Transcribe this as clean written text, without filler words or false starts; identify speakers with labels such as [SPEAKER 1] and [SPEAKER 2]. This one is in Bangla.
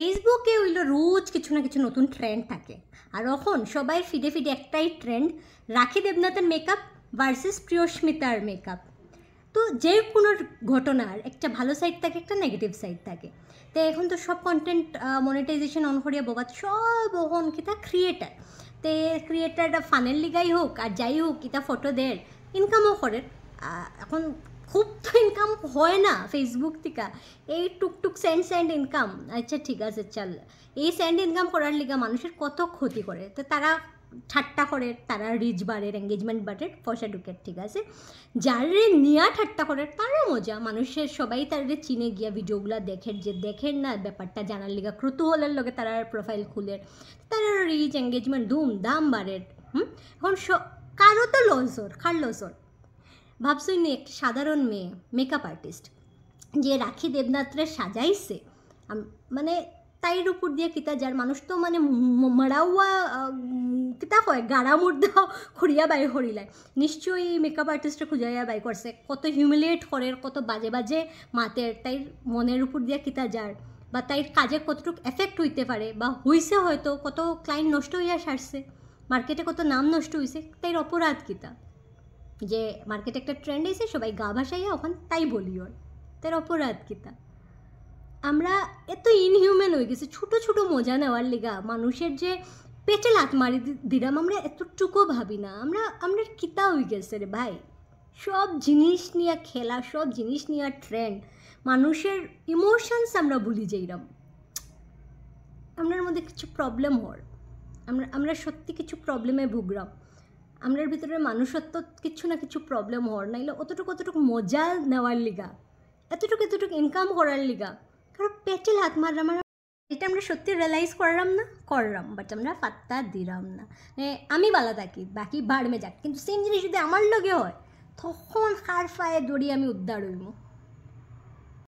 [SPEAKER 1] ফেসবুকে হইলো রোজ কিছু না কিছু নতুন ট্রেন্ড থাকে। আর এখন সবাই ফিডে ফিডে একটাই ট্রেন্ড, রাখি দেবনাথের মেকআপ ভার্সেস প্রিয়স্মিতার মেকআপ। তো যে কোনো ঘটনার একটা ভালো সাইড থাকে, একটা নেগেটিভ সাইড থাকে। তো এখন তো সব কন্টেন্ট মনিটাইজেশন অন করিয়া ববাদ সব এখন কিতা ক্রিয়েটার। তে ক্রিয়েটারটা ফানের লিগাই হোক আর যাই হোক কিতা ফটো দের ইনকামও করে। এখন খুব তো ইনকাম হয় না ফেসবুক থেকে, এই টুকটুক সেন্ড ইনকাম। আচ্ছা ঠিক আছে চল, এই সেন্ড ইনকাম করার লিগা মানুষের কত ক্ষতি করে। তো তারা ঠাট্টা করে, তারা রিচ বাড়ের, এঙ্গেজমেন্ট বাড়ের, পয়সা ঢুকে, ঠিক আছে। যারে নিয়া ঠাট্টা করে তারা মজা, মানুষের সবাই তারে চিনে গিয়া ভিডিওগুলো দেখেন, যে দেখেন না ব্যাপারটা জানার লিগা কৌতূহলের লগে তারা প্রোফাইল খুলে, তারা রিচ এঙ্গেজমেন্ট ধুম দাম বাড়ের। এখন কারো তো লস ওর, কার লস ওর? ভাবছই নি একটা সাধারণ মেয়ে মেকআপ আর্টিস্ট যে রাখি দেবনাথরে সাজাইছে, মানে তাইর উপর দিয়ে কিতা যার মানুষ তো মানে মরাউয়া কিতা হয় গাড়া মুর্দা খড়িয়া বাই হরিলায়, নিশ্চয়ই মেকআপ আর্টিস্টে খুঁজাইয়া বাই করছে, কত হিউমিলিয়েট করে, কত বাজে বাজে মাতের তাইর মনের উপর দিয়ে কিতা যার, বা তাইর কাজে কতটুকু এফেক্ট হইতে পারে, বা হইছে হয়তো কত ক্লায়েন্ট নষ্ট হইয়া সারছে, মার্কেটে কত নাম নষ্ট হয়েছে, তাইর অপরাধ কিতা? যে মার্কেটে একটা ট্রেন্ড এসে সবাই গা ভাসাইয়া ওখান তাই বলি ওর, তার অপরাধ কিতা? আমরা এত ইনহিউম্যান হয়ে গেছি ছোটো ছোটো মজা নেওয়ার লিগা, মানুষের যে পেটে লাত মারি দিলাম আমরা এতটুকু ভাবি না। আমরা কিতা হয়ে গেছে রে ভাই, সব জিনিস নিয়ে খেলা, সব জিনিস নিয়ে ট্রেন্ড, মানুষের ইমোশনস আমরা ভুলি যাইরাম। আমরার মধ্যে কিছু প্রবলেম হর, আমরা সত্যি কিছু প্রবলেমে ভুগরাম, আমরার ভিতরে মানুষত্ব কিছু না কিছু প্রবলেম হওয়ার, নাইলে অতটুকু মজা নেওয়ার লিগা, এতটুকু ইনকাম করার লিগা কারণ পেটেল হাত মারলাম। এটা আমরা সত্যি রিয়েলাইজ করলাম বাট আমরা পাত্তা দিলাম না। আমি বালা থাকি, বাকি বাড়মে যাক, কিন্তু সেম জিনিস যদি আমার লগে হয় তখন কার ফায়ে দড়ি আমি উদ্ধার হইব।